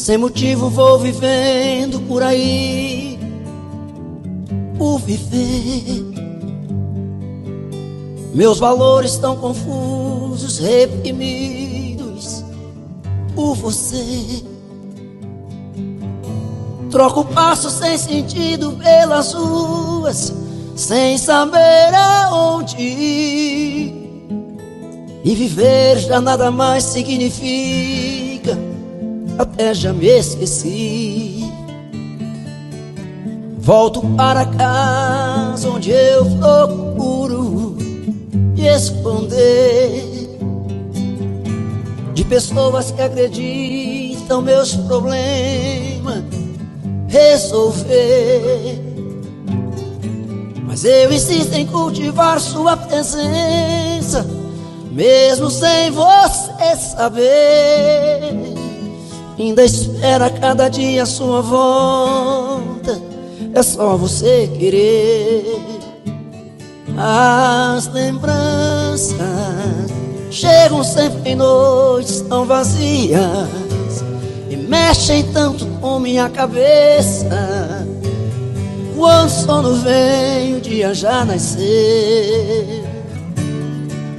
Sem motivo vou vivendo por aí, por viver. Meus valores estão confusos, reprimidos por você. Troco passo sem sentido pelas ruas, sem saber aonde ir. E viver já nada mais significa, até já me esqueci. Volto para casa onde eu procuro me esconder de pessoas que acreditam meus problemas resolver. Mas eu insisto em cultivar sua presença, mesmo sem você saber. Ainda espera cada dia a sua volta, é só você querer. As lembranças chegam sempre em noites tão vazias e mexem tanto com minha cabeça. Quando o sono vem, o dia já nasceu.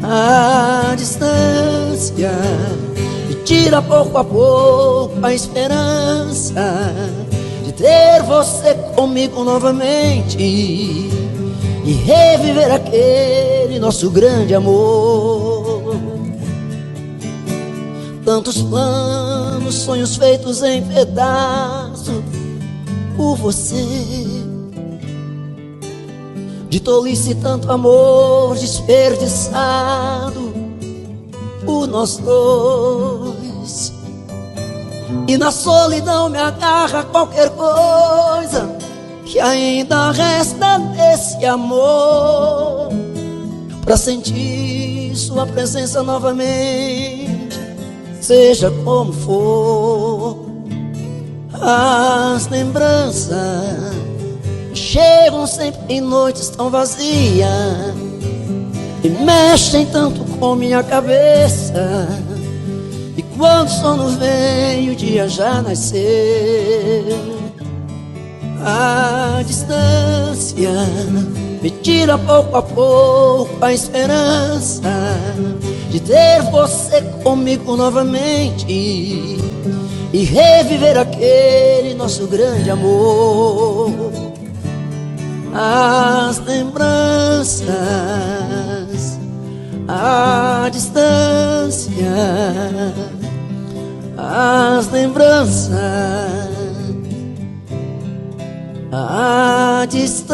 A distância me tira pouco a pouco a esperança de ter você comigo novamente e reviver aquele nosso grande amor. Tantos planos, sonhos feitos em pedaços por você. De tolice tanto amor desperdiçado por nós dois. E na solidão me agarra qualquer coisa que ainda resta desse amor, pra sentir sua presença novamente, seja como for. As lembranças chegam sempre em noites tão vazias e mexem tanto com minha cabeça. E quando o sono vem, o dia já nasceu. A distância me tira pouco a pouco a esperança de ter você comigo novamente e reviver aquele nosso grande amor. As lembranças, a distância, as lembranças, a distância.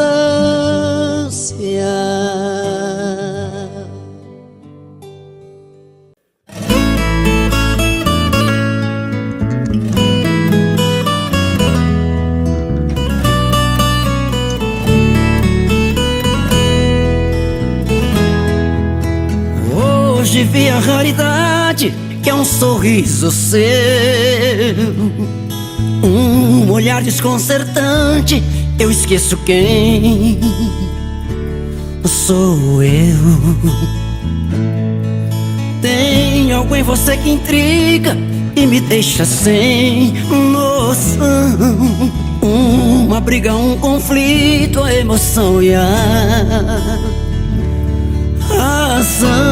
Hoje vi a raridade que é um sorriso seu, um olhar desconcertante, eu esqueço quem sou eu. Tem algo em você que intriga e me deixa sem noção. Uma briga, um conflito, a emoção e a razão.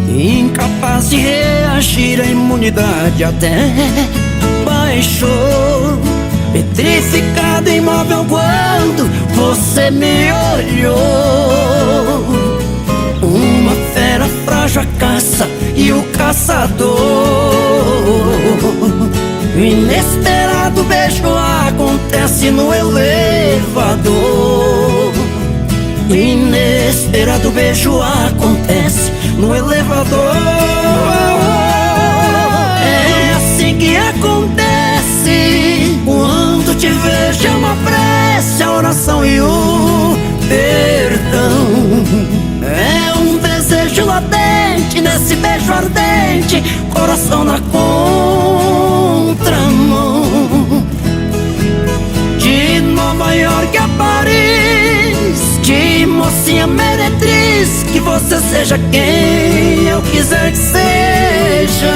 Incapaz de reagir, a imunidade até baixou. Petrificado, imóvel quando você me olhou. Uma fera frágil a caça e o caçador. O inesperado beijo acontece no elevador. O inesperado beijo acontece no elevador. É assim que acontece quando te vejo, é uma prece, a oração e o perdão. É um desejo latente nesse beijo ardente, coração na contramão. De Nova York a Paris, de mocinha meretriz, que você seja quem eu quiser que seja.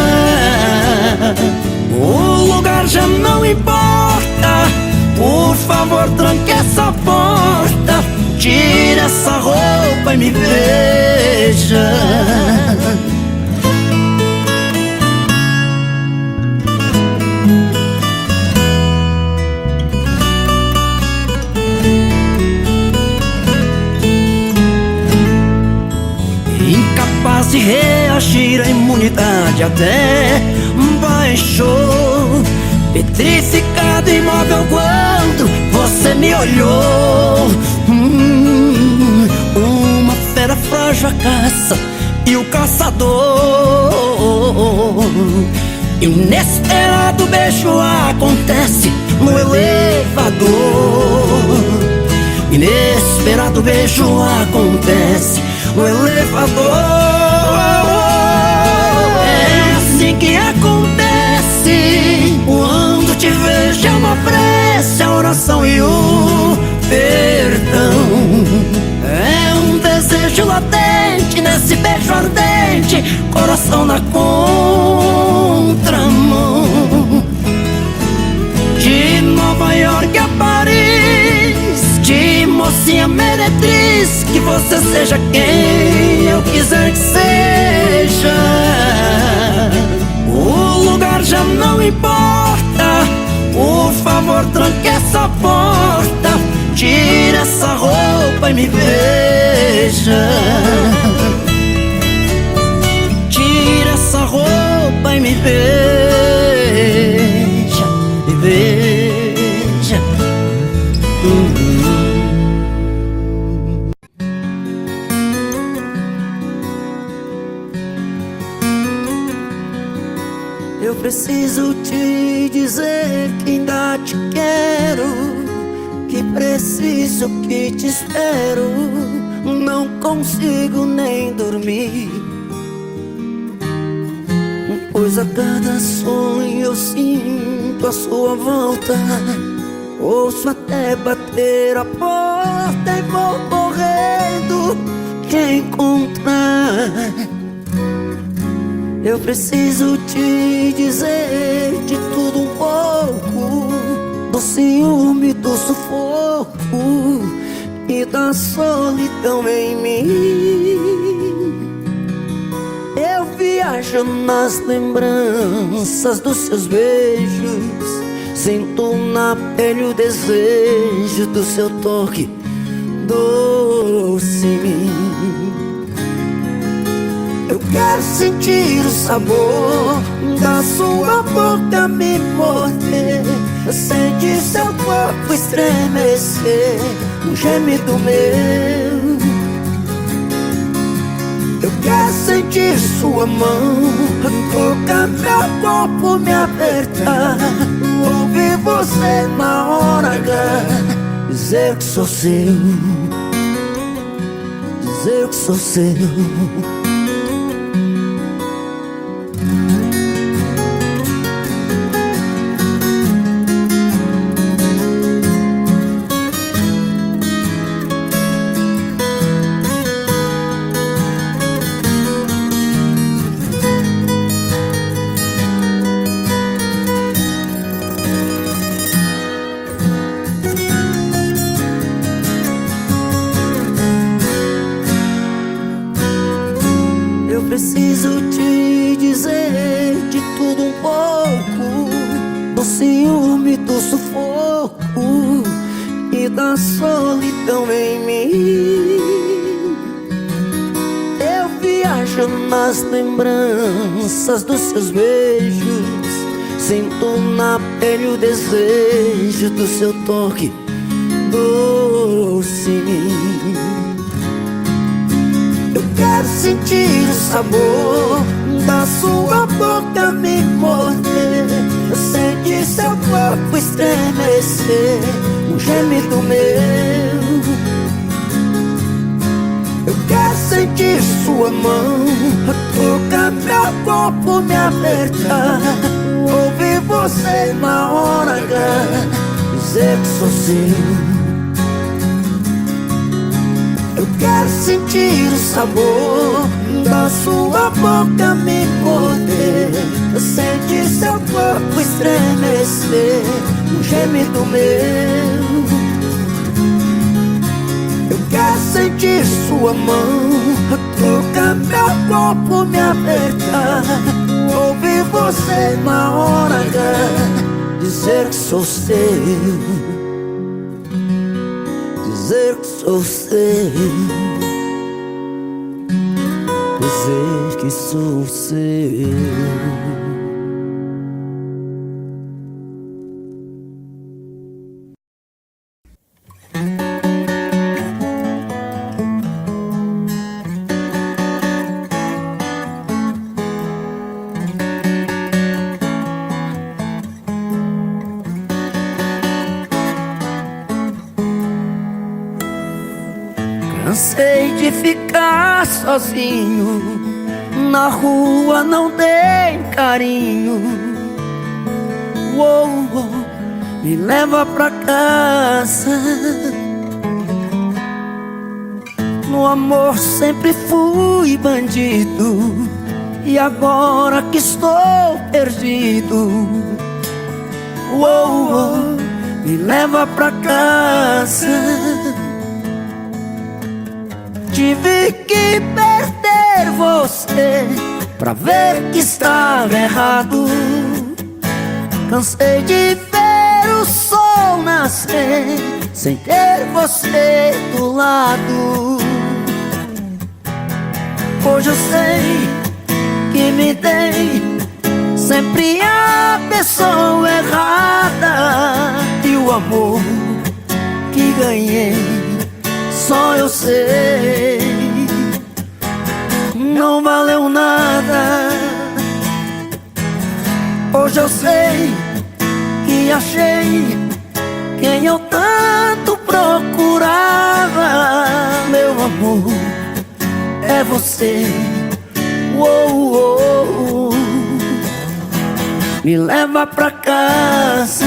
reagir, a imunidade até baixou. Petrificado, imóvel quando você me olhou. Uma fera frágil a caça e o caçador. Inesperado beijo acontece no elevador. Inesperado beijo acontece no elevador. É assim que acontece quando te vejo. É uma prece, a oração e o perdão. É um desejo latente nesse beijo ardente, coração na contramão. De Nova York a Paris, de mocinha meretriz, que você seja quem eu quiser que seja. O lugar já não importa, por favor tranque essa porta, tira essa roupa e me veja. Tira essa roupa e me veja, me veja. Eu preciso te dizer que ainda te quero, que preciso, que te espero. Não consigo nem dormir, pois a cada sonho eu sinto a sua volta. Ouço até bater a porta e vou correndo te encontrar. Eu preciso te dizer de tudo um pouco, do ciúme, do sufoco e da solidão em mim. Eu viajo nas lembranças dos seus beijos, sinto na pele o desejo do seu toque doce em mim. Eu quero sentir o sabor da sua boca me morder, sentir seu corpo estremecer, um gemido meu. Eu quero sentir sua mão tocar meu corpo, me apertar, ouvir você na hora H dizer que sou seu, dizer que sou seu. Preciso te dizer de tudo um pouco, do ciúme, do sufoco e da solidão em mim. Eu viajo nas lembranças dos seus beijos, sinto na pele o desejo do seu toque doce em mim. Quero sentir o sabor da sua boca me morder, sentir seu corpo estremecer, um gemido meu. Eu quero sentir sua mão tocar meu corpo, me apertar, ouvir você na hora H dizer que sou seu. Eu quero sentir o sabor da sua boca me morder, sentir seu corpo estremecer, um gemido meu. Eu quero sentir sua mão tocar meu corpo, me apertar, ouvir você na hora H dizer que sou seu, dizer que sou seu, dizer que sou seu. Cansei de ficar sozinho, na rua não tem carinho. Uou, uou, me leva pra casa. No amor sempre fui bandido, e agora que estou perdido, uou, uou, me leva pra casa. Tive que perder você pra ver que estava errado. Cansei de ver o sol nascer sem ter você do lado. Hoje eu sei que me dei sempre a pessoa errada, e o amor que ganhei só eu sei, não valeu nada. Hoje eu sei que achei quem eu tanto procurava. Meu amor, é você. Uou, uou, me leva pra casa.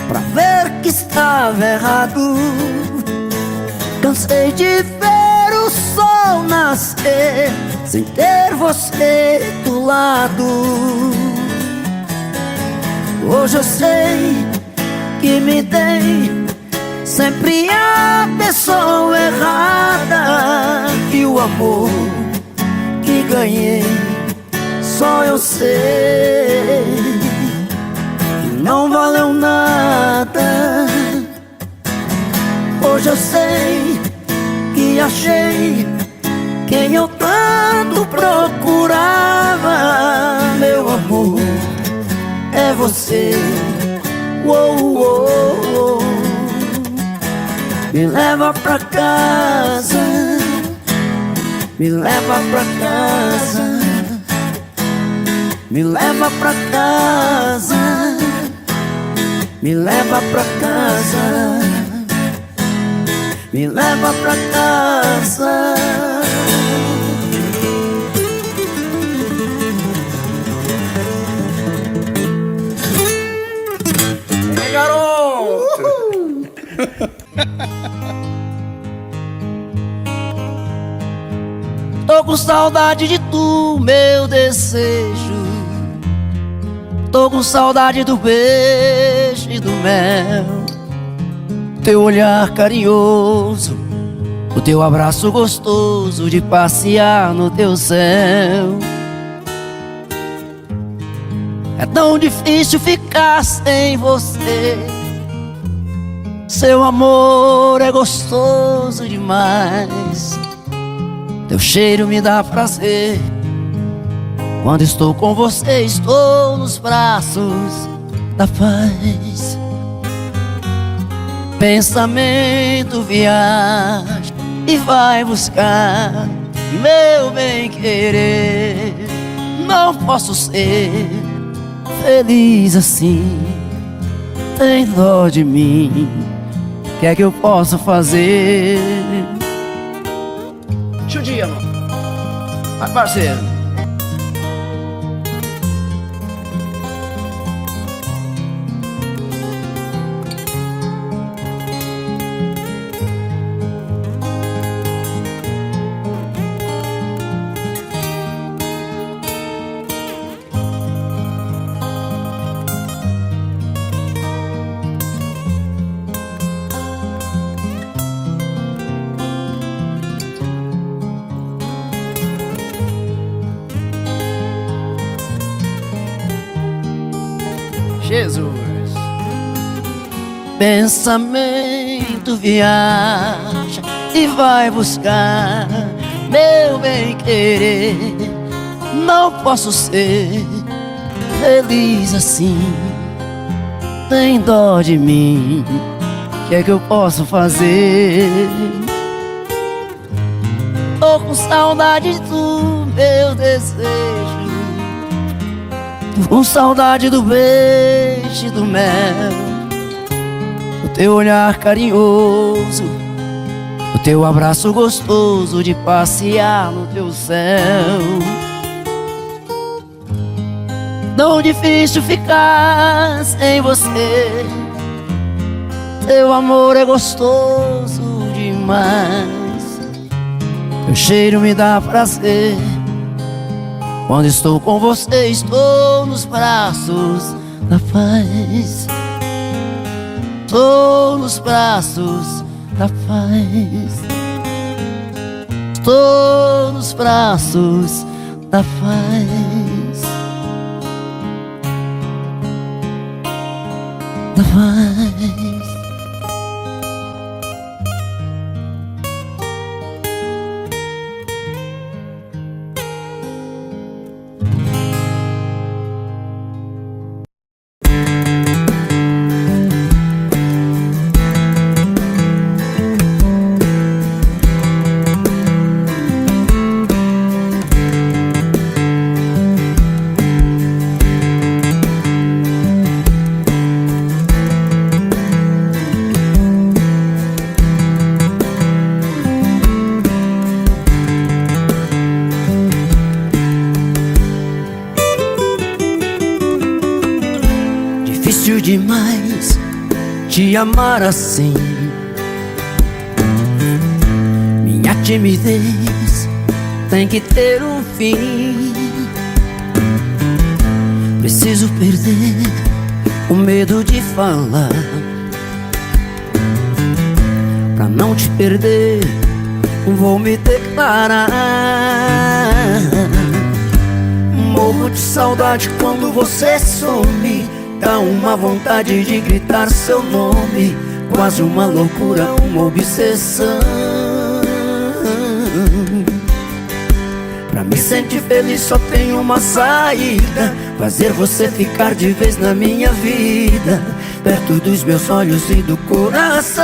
Pra ver que estava errado. Cansei de ver o sol nascer sem ter você do lado. Hoje eu sei que me dei sempre a pessoa errada, e o amor que ganhei só eu sei, não valeu nada. Hoje eu sei que achei quem eu tanto procurava. Meu amor, é você. Uou, uou, uou, me leva pra casa, me leva pra casa, me leva pra casa, me leva pra casa, me leva pra casa. Ei, garoto! Tô com saudade de tu, meu desejo. Tô com saudade do beijo e do mel, teu olhar carinhoso, o teu abraço gostoso de passear no teu céu. É tão difícil ficar sem você, seu amor é gostoso demais, teu cheiro me dá prazer. Quando estou com você, estou nos braços da paz. Pensamento viaja e vai buscar meu bem-querer. Não posso ser feliz assim, tem dó de mim, o que é que eu posso fazer? Judia, mano. Vai, parceiro. pensamento viaja e vai buscar meu bem-querer. Não posso ser feliz assim, tem dó de mim, o que é que eu posso fazer? Tô com saudade do meu desejo, tô com saudade do beijo e do mel, do teu olhar carinhoso, do teu abraço gostoso, de passear no teu céu. Tão difícil ficar sem você, teu amor é gostoso demais, teu cheiro me dá prazer. Quando estou com você, estou nos braços da paz. Estou nos braços da paz. Estou nos braços da paz. Da paz. Difícil demais te amar assim. Minha timidez tem que ter um fim. Preciso perder o medo de falar. Pra não te perder, vou me declarar. Morro de saudade quando você some. Dá uma vontade de gritar seu nome, quase uma loucura, uma obsessão. Pra me sentir feliz só tem uma saída: fazer você ficar de vez na minha vida, perto dos meus olhos e do coração.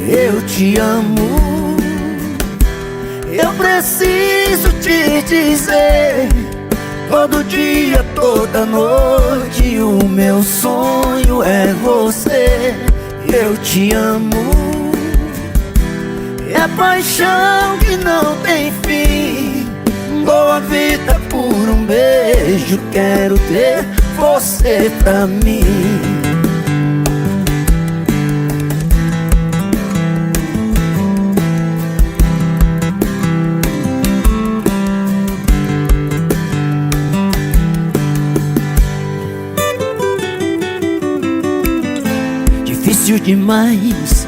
Eu te amo, eu preciso te dizer. Todo dia, toda noite, o meu sonho é você. Eu te amo, é paixão que não tem fim. Dou a vida por um beijo, quero ter você pra mim. Difícil demais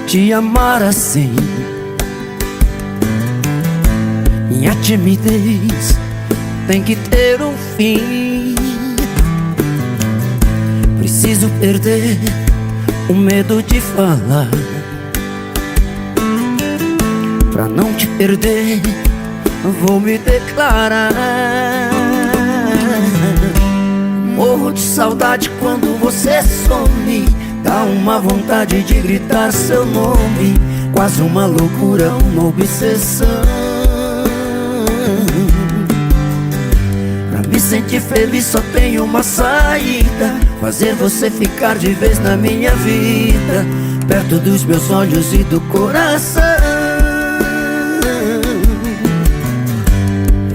te amar assim. Minha timidez tem que ter um fim. Preciso perder o medo de falar. Pra não te perder, vou me declarar. Morro de saudade quando você some. Dá uma vontade de gritar seu nome, quase uma loucura, uma obsessão. Pra me sentir feliz só tem uma saída: fazer você ficar de vez na minha vida, perto dos meus olhos e do coração.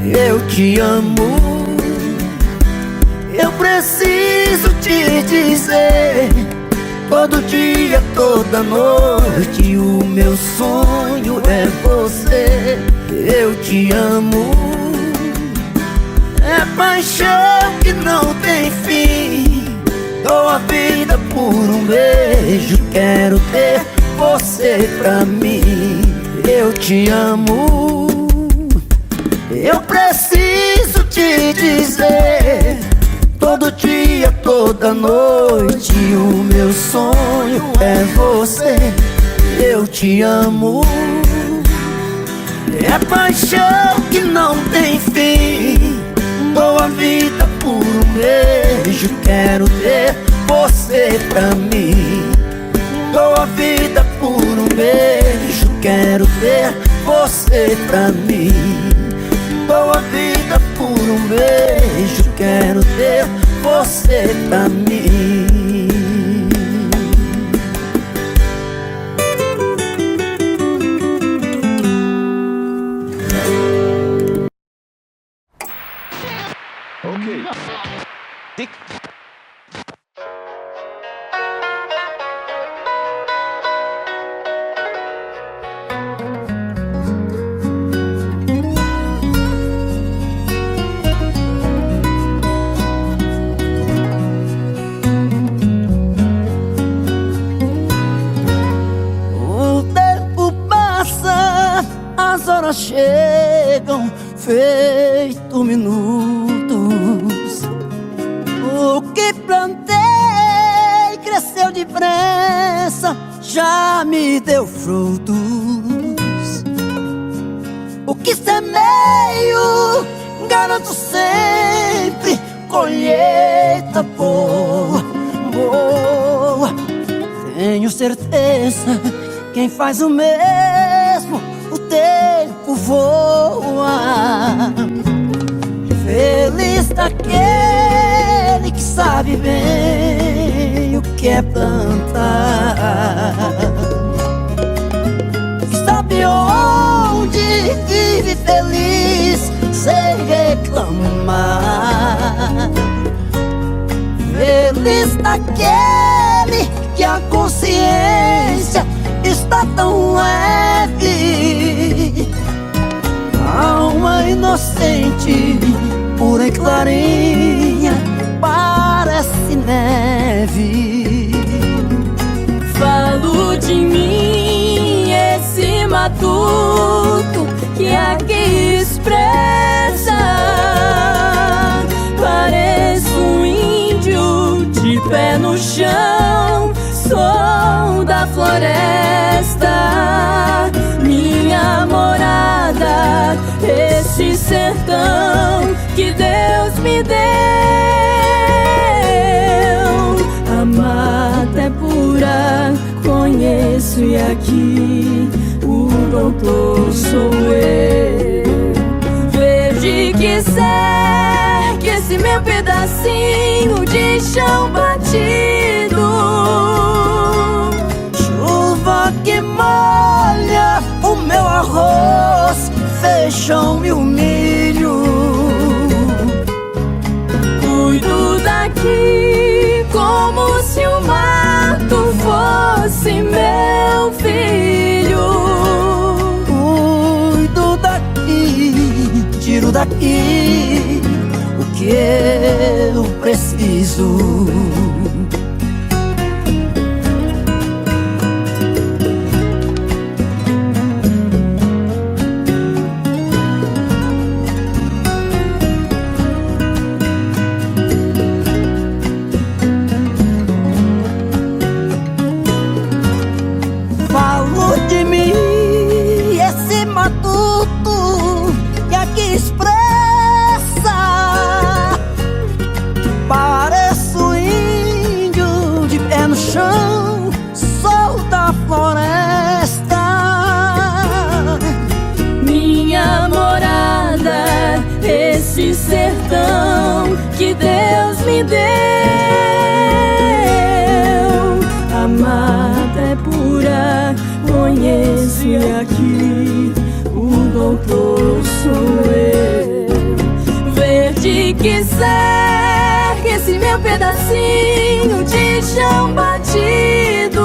Eu te amo, eu preciso te dizer. Todo dia, toda noite, o meu sonho é você. Eu te amo, é paixão que não tem fim. Dou a vida por um beijo, quero ter você pra mim. Eu te amo, eu preciso te dizer. Todo dia, toda noite o meu sonho é você. Eu te amo. É paixão que não tem fim. Dou a vida por um beijo, quero ter você pra mim. Dou a vida por um beijo, quero ter você pra mim. Dou a vida por um beijo, quero ter você pra mim. Dick. O tempo passa, as horas chegam, feito minutos. O que plantei cresceu depressa, já me deu frutos. O que semeio, garanto sempre colheita boa, boa. Tenho certeza, quem faz o mesmo, o tempo voa. Feliz daquele que sabe bem o que é plantar, que sabe onde vive feliz sem reclamar. Feliz daquele que a consciência está tão leve, alma inocente, pura e clarinha, parece neve. Falo de mim, esse matuto que aqui expressa. Pareço um índio de pé no chão, sou da floresta. Minha morada, esse sertão que Deus me deu. A mata é pura, conheço, e aqui o doutor sou eu. Verde que segue esse meu pedacinho de chão batido. Chuva que molha o meu arroz, feijão e o milho. Cuido daqui como se o mato fosse meu filho. Cuido daqui, tiro daqui o que eu preciso. De mim, esse matuto que aqui expressa. Pareço índio de pé no chão, sou da floresta. Minha morada, esse sertão que Deus me deu. A mata é pura, conheço, e aqui o doutor sou eu. Verde que cerca esse meu pedacinho de chão batido.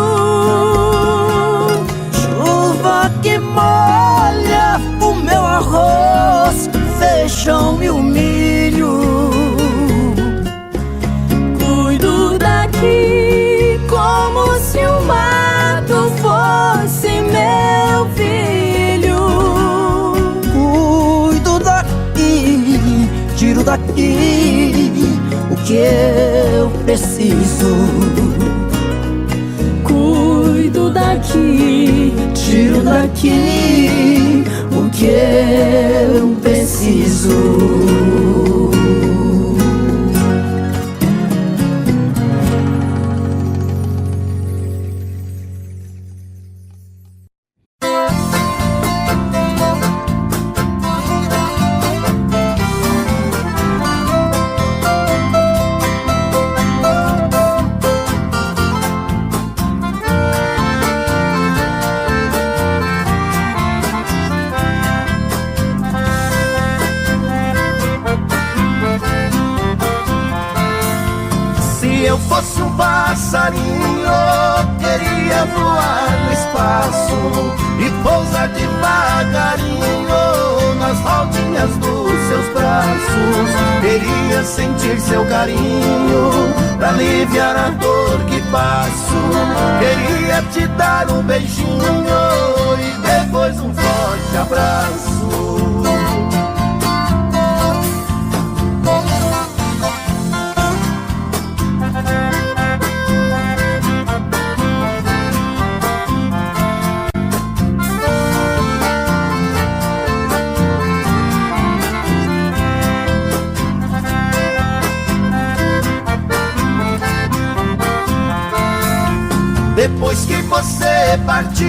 Chuva que molha o meu arroz, feijão e o milho. Cuido daqui como se o mato fosse meu filho. Cuido daqui, tiro daqui o que que eu preciso. Cuido daqui, Tiro daqui o que eu preciso. Se eu fosse um passarinho, queria voar no espaço e pousar devagarinho nas rodinhas dos seus braços. Queria sentir seu carinho pra aliviar a dor que passo. Queria te dar um beijinho e depois um forte abraço. Depois que você partiu,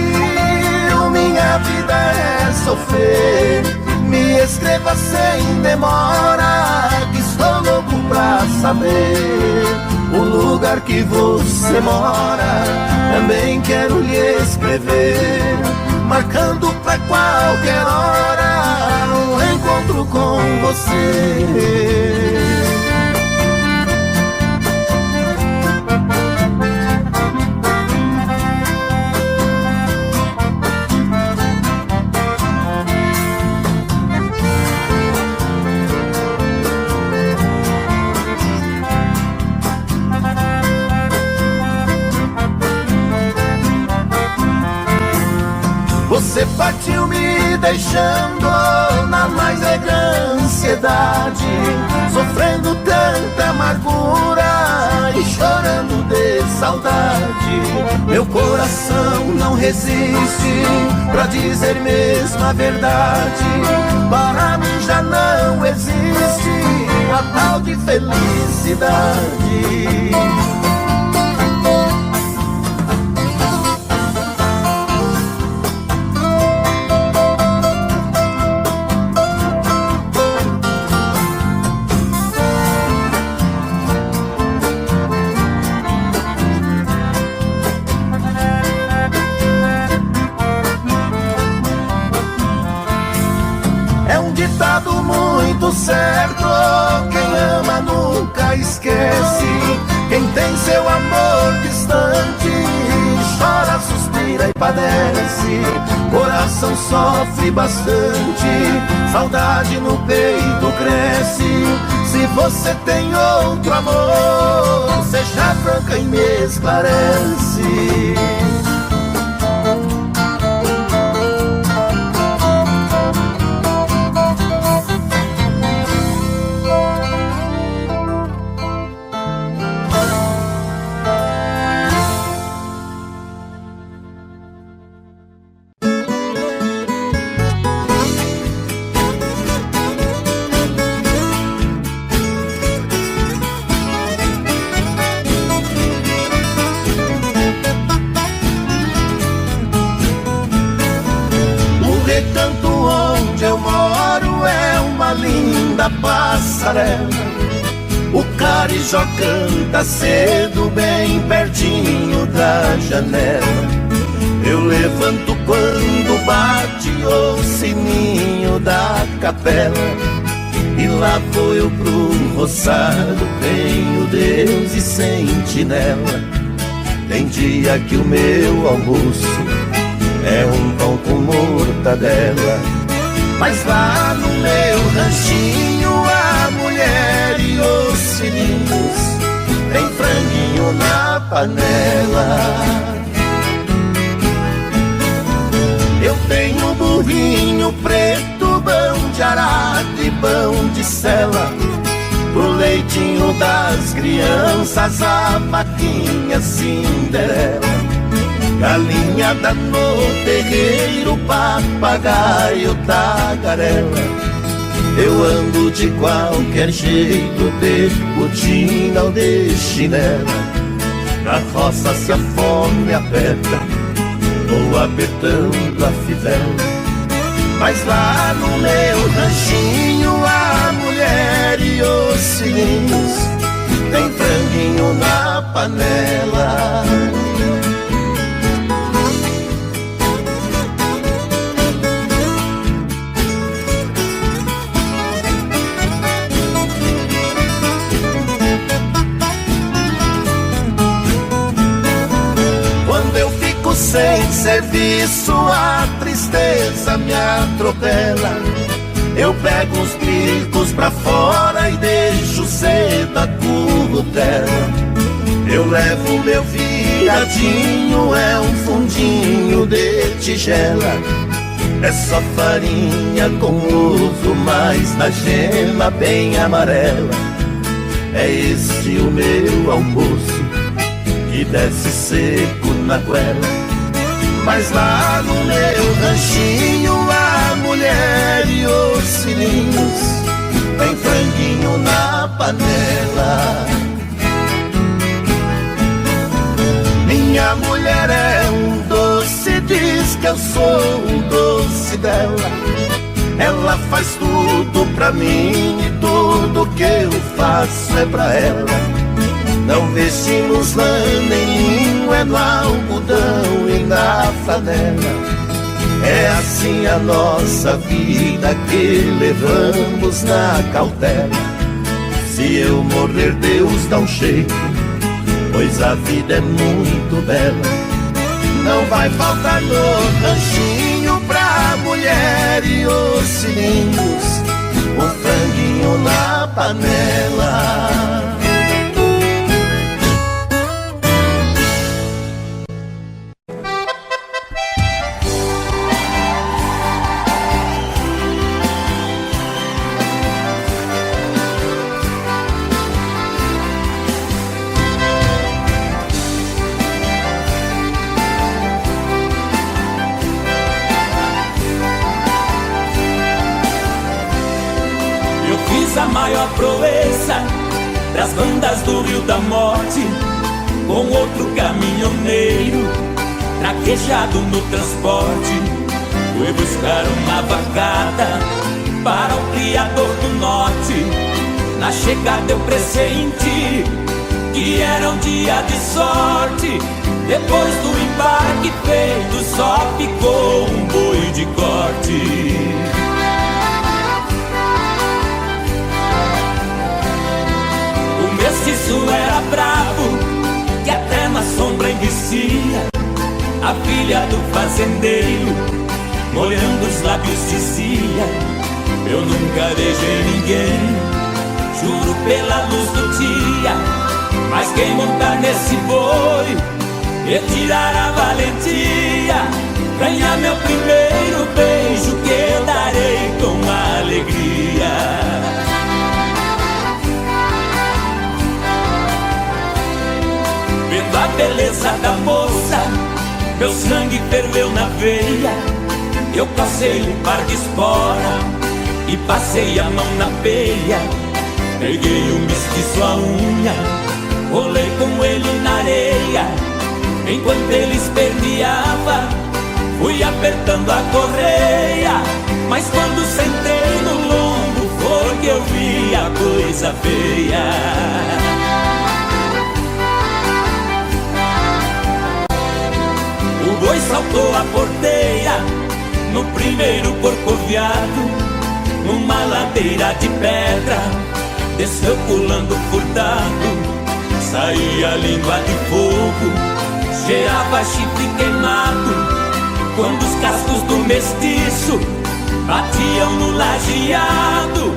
minha vida é sofrer. Me escreva sem demora, que estou louco pra saber o lugar que você mora. Também quero lhe escrever, marcando pra qualquer hora um encontro com você. Você partiu me deixando na mais negra ansiedade, sofrendo tanta amargura e chorando de saudade. Meu coração não resiste pra dizer mesmo a verdade. Para mim já não existe a tal de felicidade. Ditado muito certo, quem ama nunca esquece. Quem tem seu amor distante chora, suspira e padece. Coração sofre bastante, saudade no peito cresce. Se você tem outro amor, seja franca e me esclarece. Linda passarela, o carijó canta cedo bem pertinho da janela. Eu levanto quando bate o sininho da capela, e lá vou eu pro roçado, tenho Deus e sentinela. Tem dia que o meu almoço é um pão com mortadela, mas lá no meu ranchinho a mulher e os filhinhos tem franguinho na panela. Eu tenho burrinho preto, bão de arado e bão de sela, pro leitinho das crianças, a vaquinha Cinderela, galinhada no terreiro, papagaio, tagarela. Eu ando de qualquer jeito, de botina ou de chinela. Na roça se a fome aperta, vou apertando a fivela. Mas lá no meu ranchinho, a mulher e os filhinhos tem franguinho na panela. Sem serviço a tristeza me atropela. Eu pego os bicos pra fora e deixo cedo a currutela. Eu levo meu viadinho, é um fundinho de tigela. É só farinha com ovo, mas na gema bem amarela. É esse o meu almoço, que desce seco na goela. Mas lá no meu ranchinho, a mulher e os filhinhos tem franguinho na panela. Minha mulher é um doce, diz que eu sou o doce dela. Ela faz tudo pra mim e tudo que eu faço é pra ela. Não vestimos lã nem linho, é no algodão e na flanela. É assim a nossa vida que levamos na cautela. Se eu morrer, Deus dá um jeito, pois a vida é muito bela. Não vai faltar no ranchinho pra mulher e os filhinhos um franguinho na panela. A maior proeza das bandas do Rio da Morte, com outro caminhoneiro traquejado no transporte. Fui buscar uma vacada para o criador do norte. Na chegada eu pressenti que era um dia de sorte. Depois do embarque feito, só ficou um boi de corte. Mestiço era bravo, que até na sombra envicia. A filha do fazendeiro, molhando os lábios, dizia: eu nunca beijei ninguém, juro pela luz do dia. Mas quem montar nesse boi, retirar a valentia, ganhar meu primeiro beijo, que eu darei com alegria. Vendo a beleza da moça, meu sangue ferveu na veia. Eu passei um par de espora e passei a mão na peia. Peguei o mestiço à unha, rolei com ele na areia. Enquanto ele esperneava, fui apertando a correia. Mas quando sentei no lombo, foi que eu vi a coisa feia. O boi saltou a porteira no primeiro corcoviado, numa ladeira de pedra, desceu pulando furtado. Saía língua de fogo, cheirava chifre queimado. Quando os cascos do mestiço batiam no lajeado,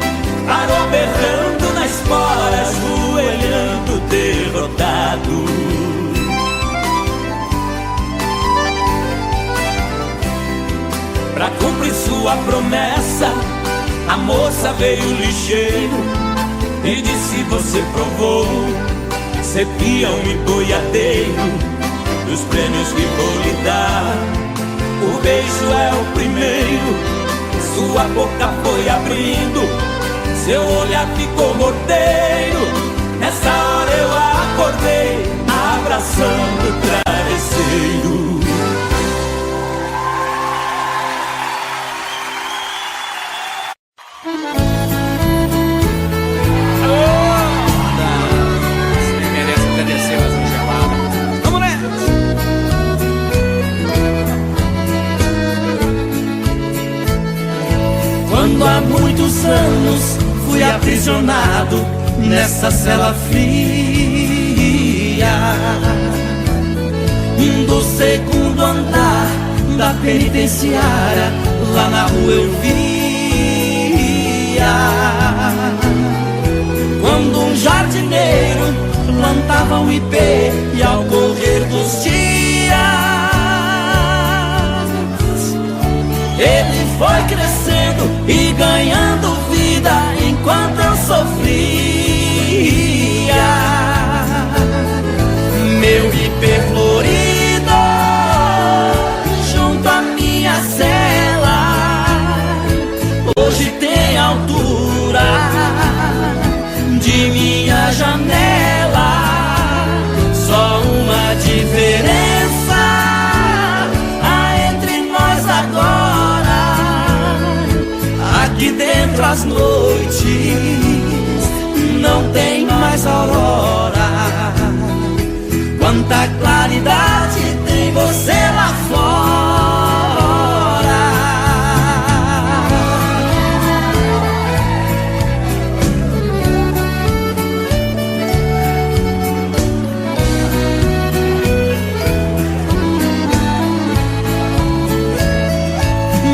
parou berrando na espora, ajoelhando derrotado. Pra cumprir sua promessa, a moça veio ligeiro, Me disse você provou ser peão e boiadeiro dos prêmios que vou lhe dar. O beijo é o primeiro, sua boca foi abrindo, seu olhar ficou morteiro. Nessa hora eu acordei, abraçando o travesseiro. Você merece agradecer mais um gelado. Vamos nessa! Quando há muitos anos fui aprisionado nessa cela fria do segundo andar da penitenciária, lá na rua eu via quando um jardineiro plantava um ipê e ao correr dos dias ele foi crescendo e ganhando vida enquanto eu sofria. Meu ipê florido junto à minha cela hoje tem altura de minha janela. Só uma diferença há entre nós agora: aqui dentro as noites não tem mais aurora. Quanta claridade tem você lá fora.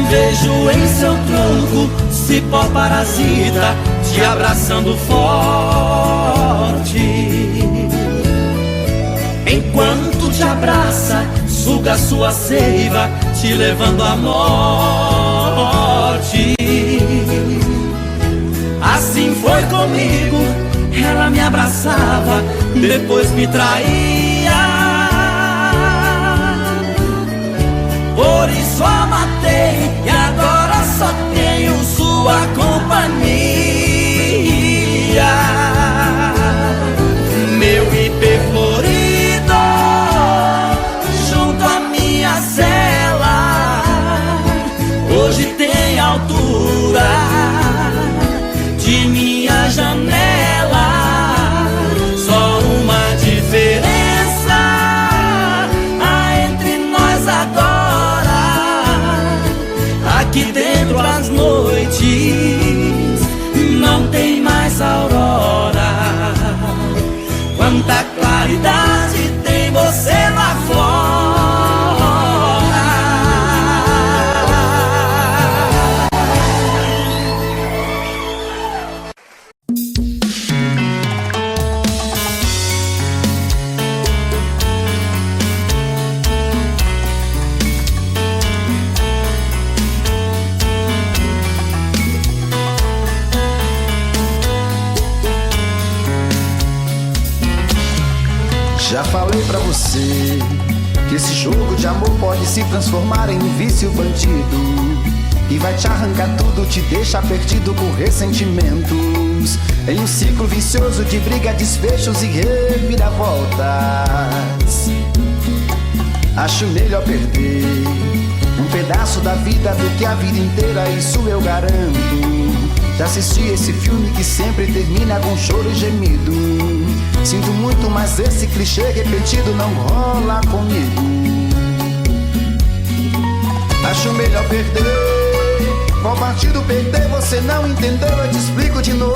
Vejo em seu tronco cipó parasita te abraçando forte. Enquanto te abraça, suga sua seiva, te levando à morte. Assim foi comigo, ela me abraçava, depois me traía. Por isso a matei e agora só tenho sua companhia. Meu ipê florido junto à minha cela hoje tem altura de minha janela. Só uma diferença há entre nós agora: aqui dentro as noites não tem mais aurora. Quanta claridade tem você lá fora. Já falei pra você que esse jogo de amor pode se transformar em um vício bandido, e vai te arrancar tudo, te deixar perdido com ressentimentos, em um ciclo vicioso de briga, desfechos e reviravoltas. Acho melhor perder um pedaço da vida do que a vida inteira, isso eu garanto. Já assisti esse filme que sempre termina com choro e gemido. Sinto muito, mas esse clichê repetido não rola comigo. Acho melhor perder. Qual partido perder? Você não entendeu, eu te explico de novo.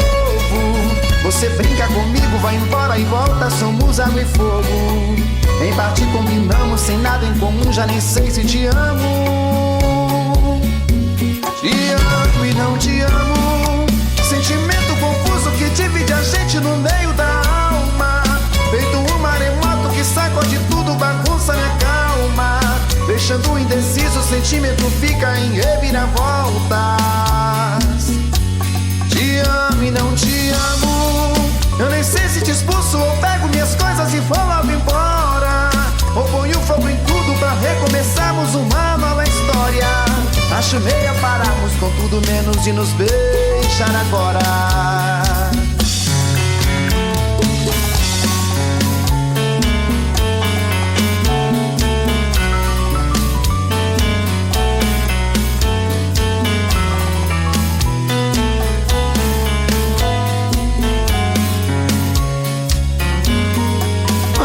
Você brinca comigo, vai embora e volta, somos água e fogo. Em parte combinamos, sem nada em comum, já nem sei se te amo. Te amo e não te amo. Sentimento confuso que divide a gente no meio da alma. Feito um maremoto que sacode tudo, bagunça minha calma. Deixando indeciso, o sentimento fica em reviravoltas. Te amo e não te amo. Eu nem sei se te expulso ou pego minhas coisas e vou logo embora, ou ponho fogo em tudo pra recomeçarmos uma nova história. Acho meia pararmos com tudo menos de nos beijar agora.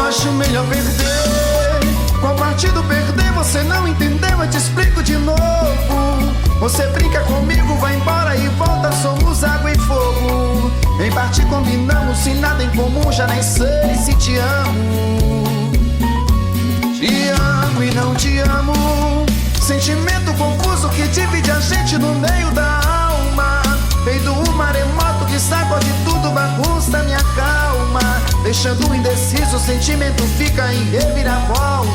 Acho melhor perder. Qual partido perder? Você não entendeu, eu te explico de novo. Você brinca comigo, vai embora e volta, somos água e fogo. Em parte combinamos, se nada em comum, já nem sei se te amo. Te amo e não te amo. Sentimento confuso que divide a gente no meio da alma. Feito um maremoto que sacode tudo, bagunça minha calma. Deixando indeciso, o sentimento fica em reviravoltas.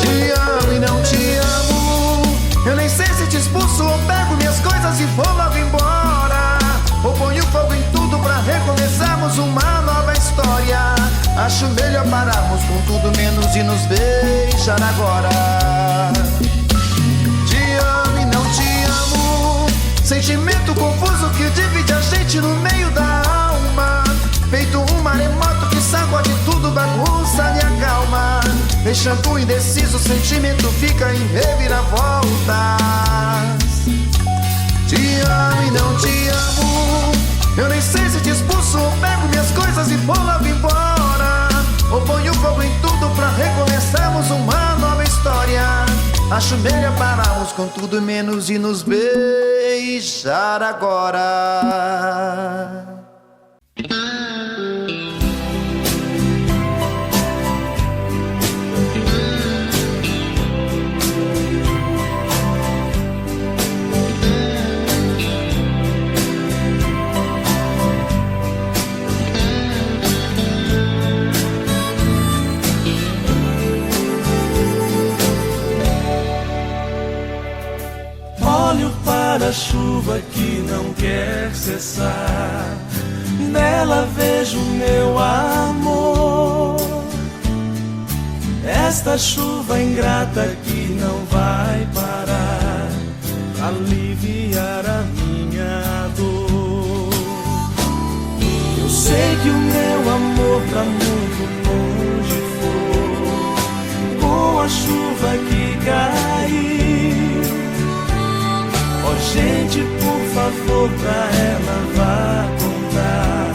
Te amo e não te amo. Eu nem sei se te expulso ou pego minhas coisas e vou logo embora, ou ponho fogo em tudo pra recomeçarmos uma nova história. Acho melhor pararmos com tudo menos de nos beijar agora. Te amo e não te amo. Sentimento confuso que divide a gente no meio da alma. Feito um maremoto que sacode tudo, bagunça minha calma. Deixando indeciso, o sentimento fica em reviravoltas. Te amo e não te amo. Eu nem sei se te expulso ou pego minhas coisas e vou logo embora, ou ponho fogo em tudo pra recomeçarmos uma nova história. Acho melhor pararmos com tudo menos de nos beijar agora. Olho para a chuva que não quer cessar, nela vejo meu amor. Esta chuva ingrata que não vai parar, aliviar a minha dor. Eu sei que o meu amor pra muito longe foi, com a chuva que caiu. Oh, gente, por favor, pra ela vá contar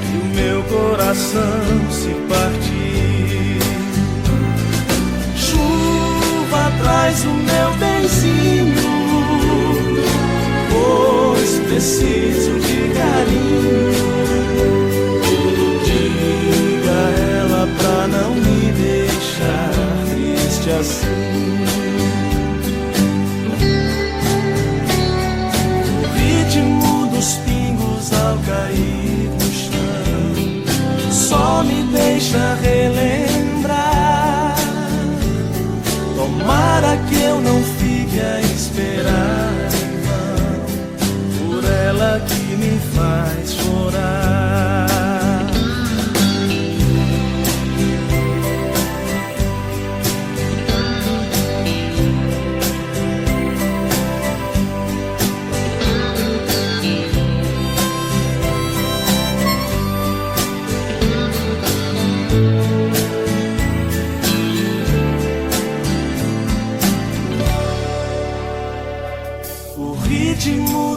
que o meu coração se partiu. Chuva, traz o meu benzinho, pois preciso de carinho. Diga a ela pra não me deixar triste assim. Os pingos ao cair no chão só me deixa relembrar. Tomara que eu não fique a esperar em vão por ela que me faz chorar.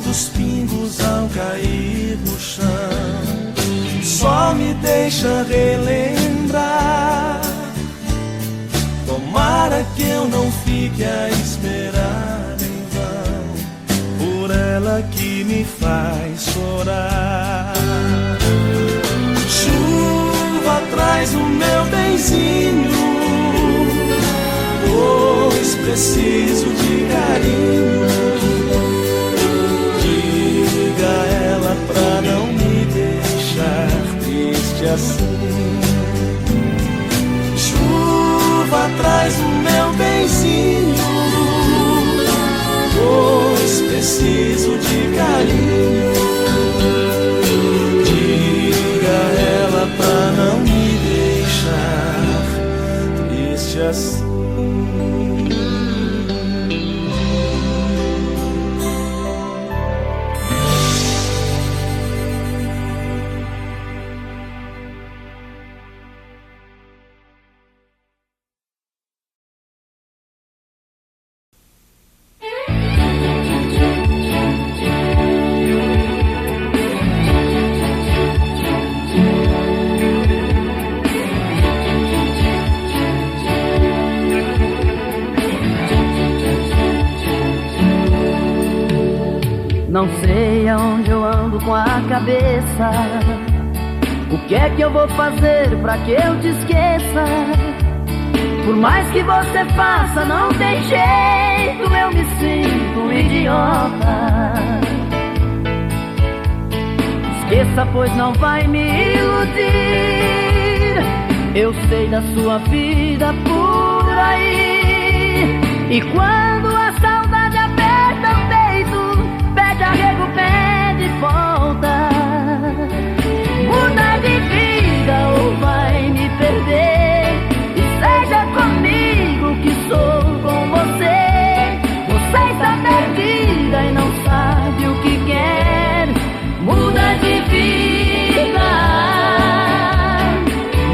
Dos pingos ao cair no chão só me deixa relembrar. Tomara que eu não fique a esperar em vão por ela que me faz chorar. Chuva, traz o meu benzinho, pois preciso de carinho. Diga a ela pra não me deixar triste assim. Chuva, traz o meu benzinho, pois preciso de carinho. dias. Não sei aonde eu ando com a cabeça. O que é que eu vou fazer pra que eu te esqueça? Por mais que você faça, não tem jeito, eu me sinto um idiota. Esqueça, pois não vai me iludir. Eu sei da sua vida por aí. E quando a saudade aperta o peito, pede arrego, pede volta. Muda de vida ou vai me perder. E seja comigo que sou com você. Você está perdida e não sabe o que quer. Muda de vida.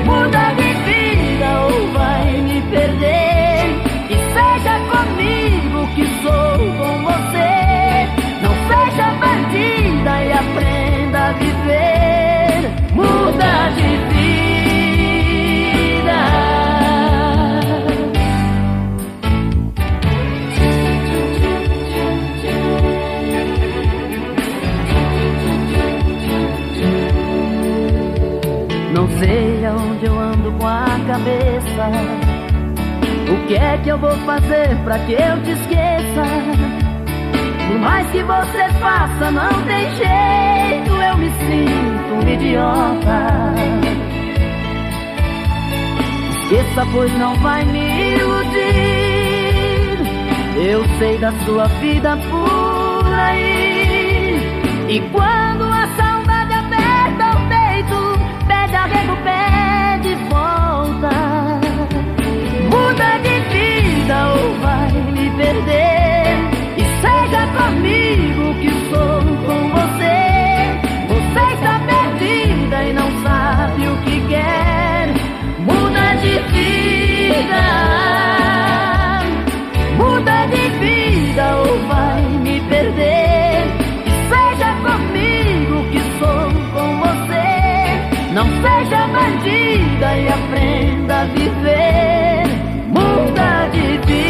Muda de vida ou vai me perder. E seja comigo que sou com você. Não seja bandida e aprenda a viver. Muda de vida. Não sei aonde eu ando com a cabeça. O que é que eu vou fazer pra que eu te esqueça? Por mais que você faça, não tem jeito, eu me sinto um idiota. Esqueça, pois não vai me iludir. Eu sei da sua vida por aí. E quando a saudade aperta o peito, pede arrego, pede volta. Muda de vida ou vai me perder. E seja comigo que sou com você. Você está perdida e não sabe o que quer. Muda de vida. Muda de vida ou vai me perder. E seja comigo que sou com você. Não seja bandida e aprenda a viver. Muda de vida.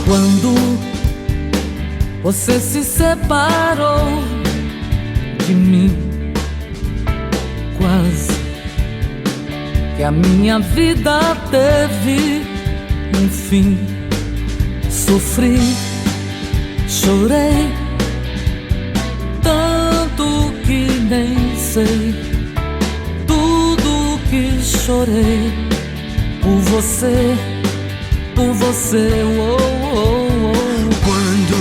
Quando você se separou de mim, quase que a minha vida teve um fim. Sofri, chorei, tanto que nem sei tudo que chorei por você, por você. Oh, oh, oh. Quando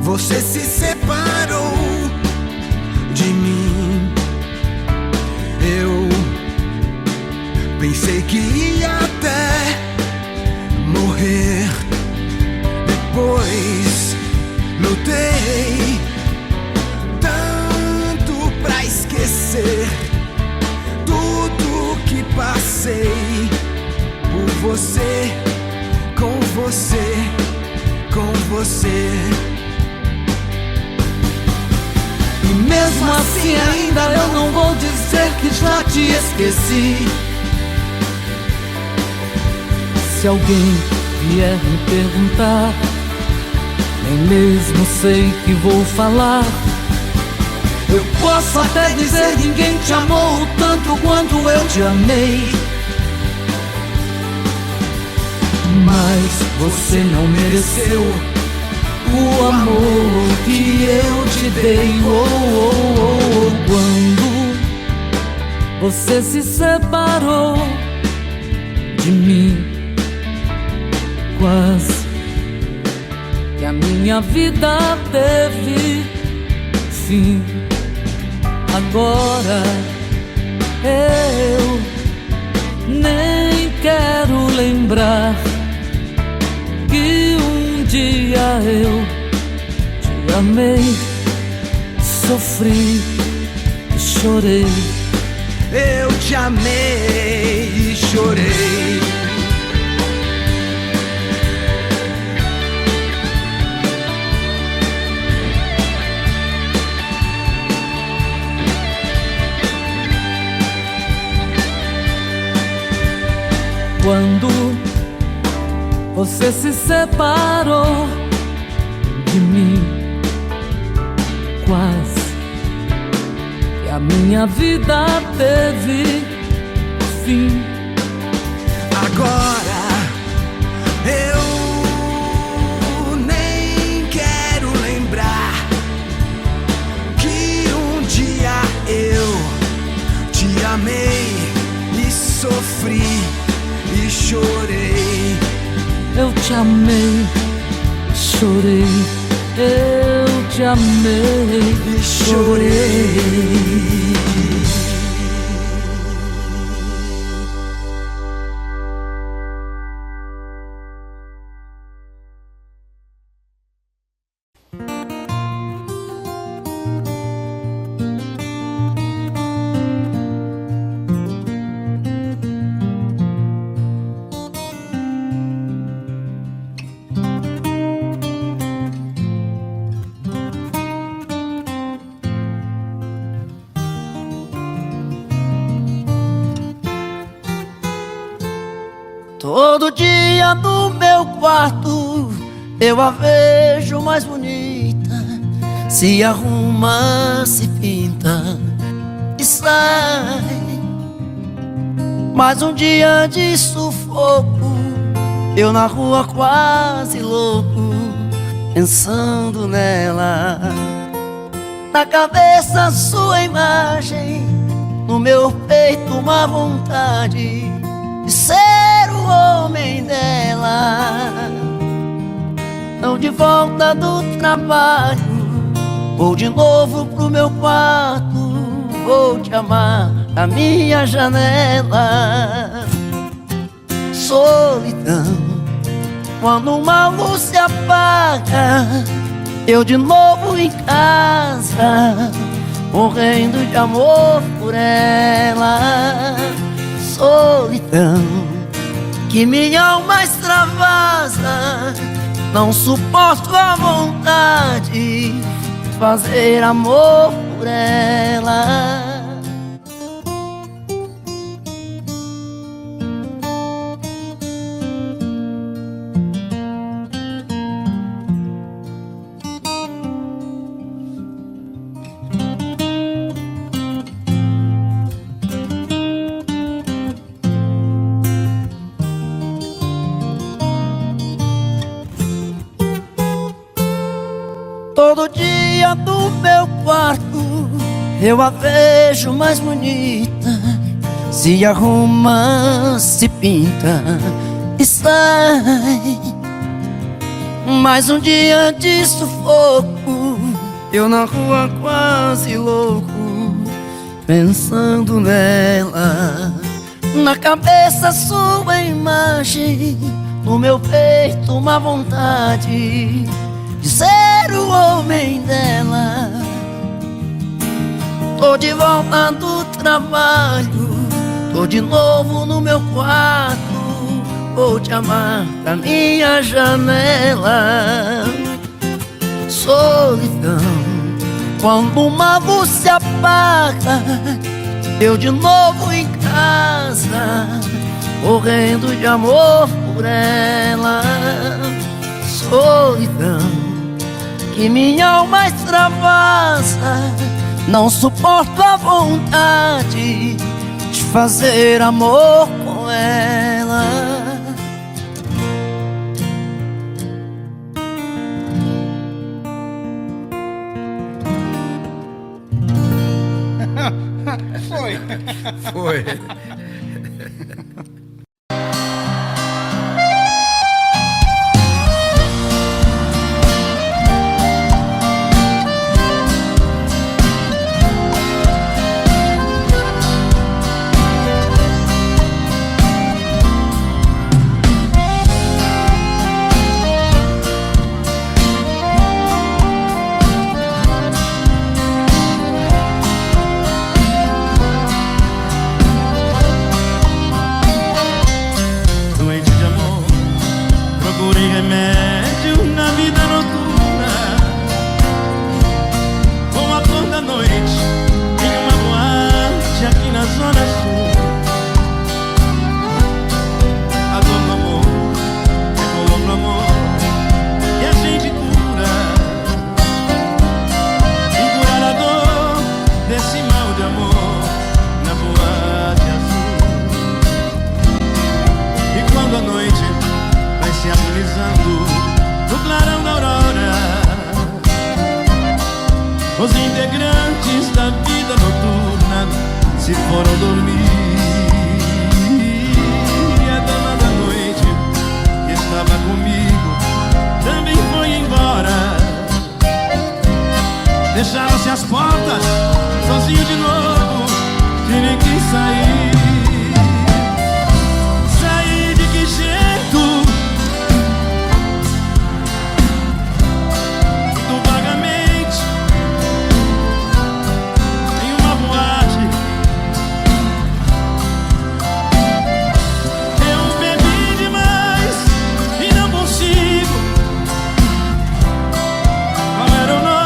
você se separou de mim, eu pensei que ia até morrer. Depois lutei tanto pra esquecer tudo que passei por você, com você, com você. E mesmo assim ainda eu não vou dizer que já te esqueci. Se alguém vier me perguntar, nem mesmo sei que vou falar. Eu posso até dizer: ninguém te amou tanto quanto eu te amei. Mas você não mereceu o amor que eu te dei. Oh, oh, oh. Quando você se separou de mim. Quase que a minha vida teve fim. Agora eu nem quero lembrar que um dia eu te amei, sofri e chorei. Eu te amei e chorei. Quando você se separou de mim, quase que a minha vida teve fim. Agora eu nem quero lembrar que um dia eu te amei e sofri e chorei. Eu te amei, chorei. Eu te amei e chorei. Todo dia no meu quarto eu a vejo mais bonita. Se arruma, se pinta e sai. Mais um dia de sufoco, eu na rua quase louco, pensando nela. Na cabeça sua imagem, no meu peito uma vontade de ser o homem dela. Não de volta do trabalho, vou de novo pro meu quarto, vou te amar da minha janela. Solidão, quando uma luz se apaga, eu de novo em casa, morrendo de amor por ela. Solidão, que minha alma extravasa, não suporto a vontade de fazer amor por ela. Todo dia no meu quarto eu a vejo mais bonita. Se arruma, se pinta e sai. Mais um dia de sufoco, eu na rua quase louco, pensando nela. Na cabeça sua imagem, no meu peito uma vontade de ser o homem dela. Tô de volta do trabalho, tô de novo no meu quarto, vou te amar da minha janela. Solidão, quando uma luz se apaga, eu de novo em casa, morrendo de amor por ela. Solidão, que minha alma extravasa, não suporto a vontade de fazer amor com ela. Foi. Os integrantes da vida noturna se foram dormir. E a dama da noite que estava comigo também foi embora. Deixaram-se as portas, sozinho de novo, tive que sair. Sair de que jeito? Muito vagamente, em uma boate. Eu bebi demais e não consigo. Qual era o nome?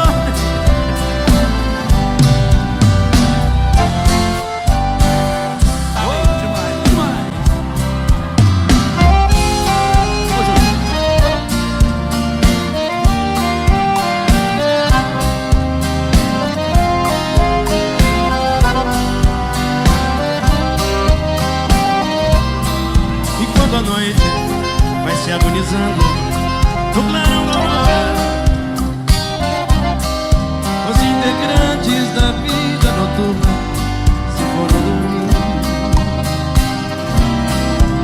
A noite vai se agonizando no clarão da aurora. Os integrantes da vida noturna se foram dormir.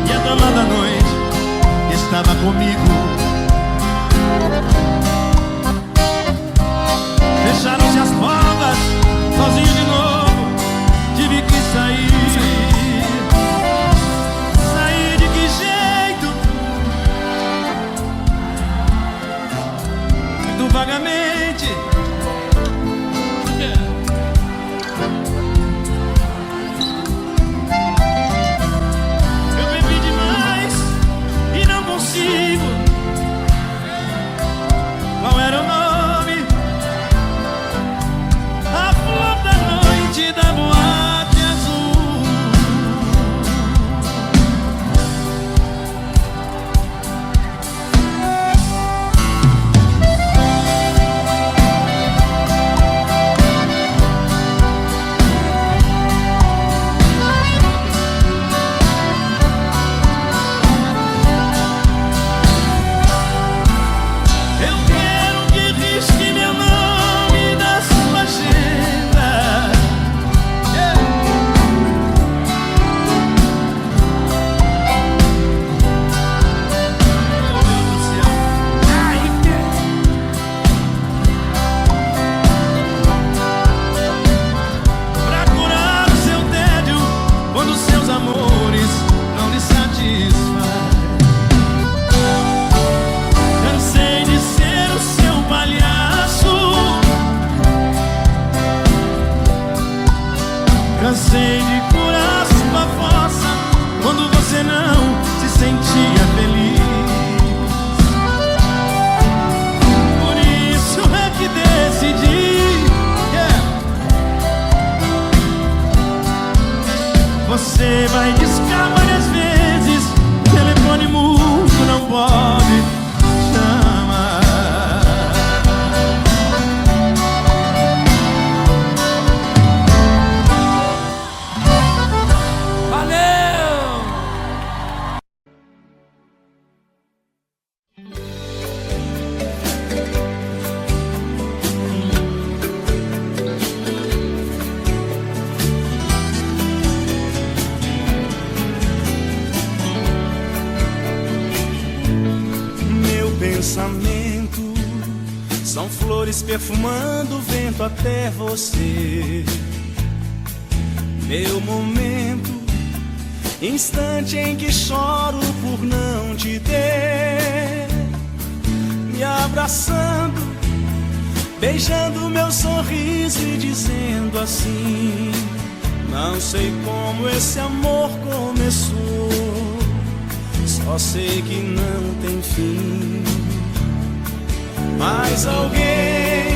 E a dama da noite que estava comigo fecharam-se as portas, sozinho de novo, tive que sair. Vagamente, eu bebi demais e não consigo. Qual era o nome? A flor da noite da boate azul. Cansei de curar sua força quando você não se sentia feliz. Por isso é que decidi, você vai discar várias vezes, telefone mudo não pode chamar. perfumando o vento até você. Meu momento, instante em que choro por não te ter. Me abraçando, beijando meu sorriso e dizendo assim: não sei como esse amor começou, só sei que não tem fim. Mas alguém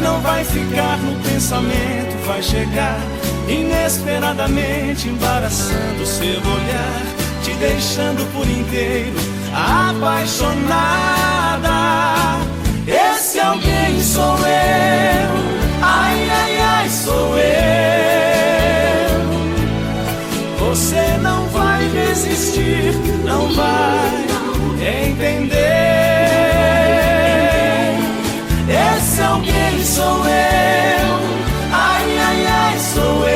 não vai ficar no pensamento, vai chegar inesperadamente, embaraçando seu olhar, te deixando por inteiro apaixonada. Esse alguém sou eu, ai, ai, ai, sou eu. Você não vai resistir, não vai entender. Esse alguém sou eu, ai, ai, ai, sou eu.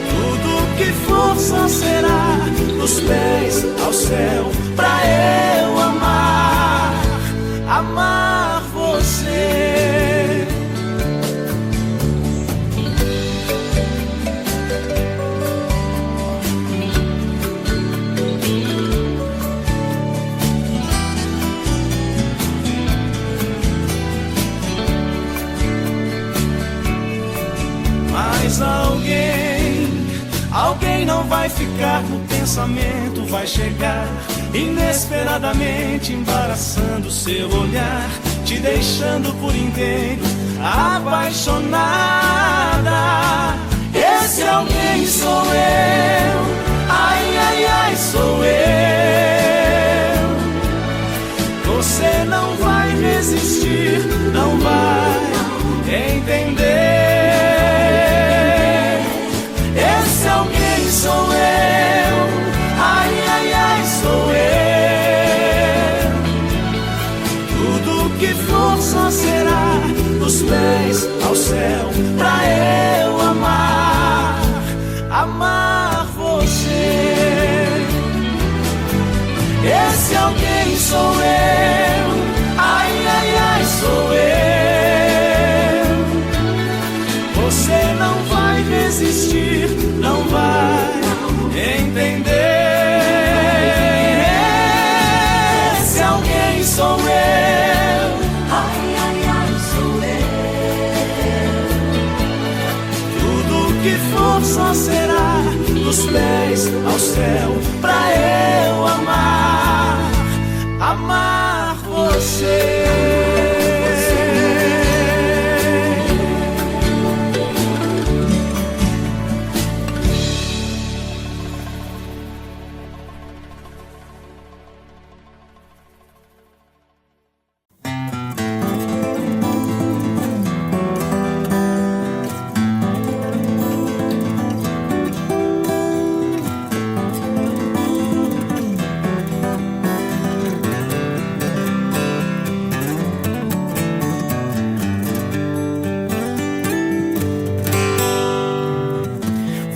Tudo que for só será dos pés ao céu, pra eu amar você. Mas alguém não vai ficar no pensamento, vai chegar inesperadamente, embaraçando seu olhar, te deixando por inteiro apaixonada. Esse alguém sou eu, ai, ai, ai, sou eu. Você não vai resistir, não vai entender. Esse alguém sou eu, ai, ai, ai, sou eu. Tudo que for só será dos pés ao céu, pra eu amar você. Esse alguém sou eu, ai, ai, ai, sou eu. Você não vai resistir, não vai entender. Esse alguém sou eu, ai, ai, ai, sou eu. Tudo que for só será dos pés ao céu, pra eu amar você.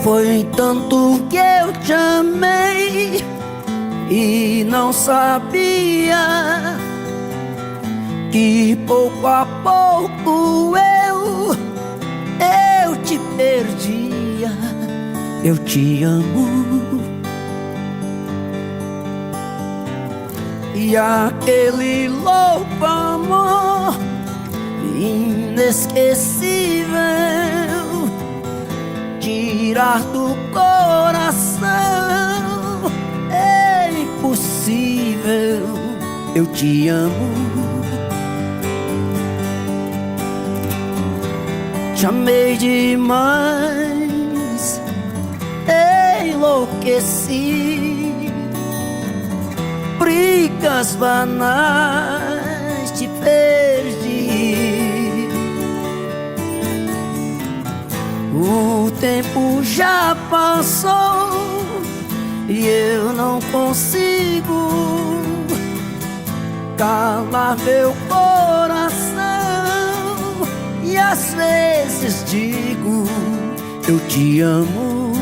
Foi tanto que eu te amei e não sabia que pouco a pouco eu te perdia. Eu te amo e aquele louco amor inesquecível tirar do coração é impossível. Eu te amo, te amei demais, enlouqueci. Brigas banais te perdi. O tempo já passou e eu não consigo calar meu coração. E às vezes digo, eu te amo.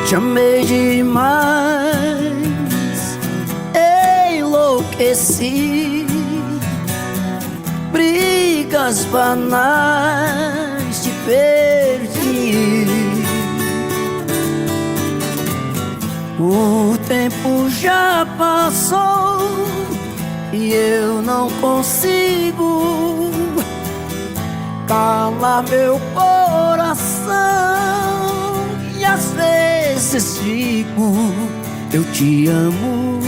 Te amei demais, enlouqueci. Brigas banais, te perdi. O tempo já passou e eu não consigo calar meu coração. E às vezes digo, eu te amo.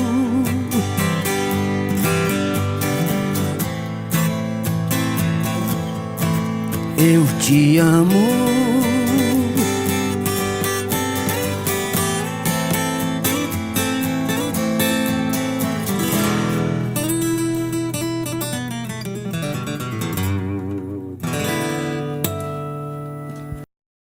Eu te amo.